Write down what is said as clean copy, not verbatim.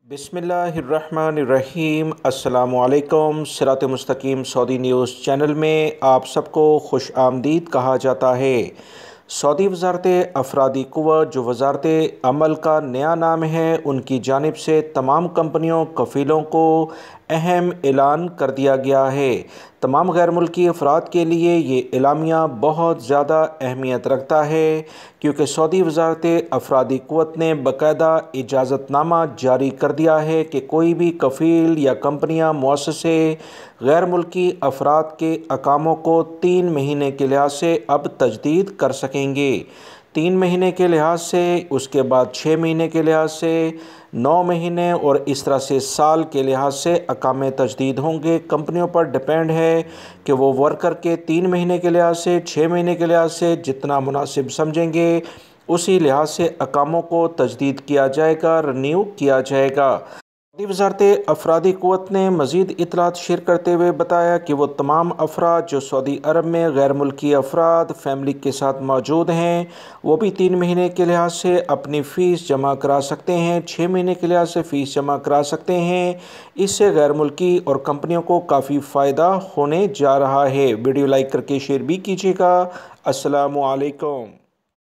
बिस्मिल्लाहिर्रहमानिर्रहीम। अस्सलामुअलैकुम। सिरात मुस्तकीम सऊदी न्यूज़ चैनल में आप सबको खुश आमदीद कहा जाता है। सऊदी वज़ारत अफरादी क़ुव्वत, जो वज़ारत अमल का नया नाम है, उनकी जानिब से तमाम कंपनियों कफ़ीलों को अहम ऐलान कर दिया गया है। तमाम गैर मुल्की अफराद के लिए ये एलामिया बहुत ज़्यादा अहमियत रखता है, क्योंकि सऊदी वज़ारत अफरादी क़ुव्वत ने बाकायदा इजाज़तनामा जारी कर दिया है कि कोई भी कफ़ील या कंपनियाँ मुअस्ससे गैर मुल्की अफराद के अकामों को 3 महीने के लिहाज से अब तजदीद कर सकेंगे। 3 महीने के लिहाज से, उसके बाद 6 महीने के लिहाज से, 9 महीने और इस तरह से साल के लिहाज से अकामे तजदीद होंगे। कंपनियों पर डिपेंड है कि वो वर्कर के 3 महीने के लिहाज से, 6 महीने के लिहाज से जितना मुनासिब समझेंगे उसी लिहाज से अकामों को तजदीद किया जाएगा, रिन्यू किया जाएगा। सऊदी वज़ारत अफरादी क़ुव्वत ने मज़ीद इतलात शेयर करते हुए बताया कि वो तमाम अफराद जो सऊदी अरब में गैर मुल्की अफराद फैमिली के साथ मौजूद हैं, वो भी 3 महीने के लिहाज से अपनी फ़ीस जमा करा सकते हैं, 6 महीने के लिहाज से फ़ीस जमा करा सकते हैं। इससे गैर मुल्की और कंपनियों को काफ़ी फ़ायदा होने जा रहा है। वीडियो लाइक करके शेयर भी कीजिएगा। अस्सलामु अलैकुम।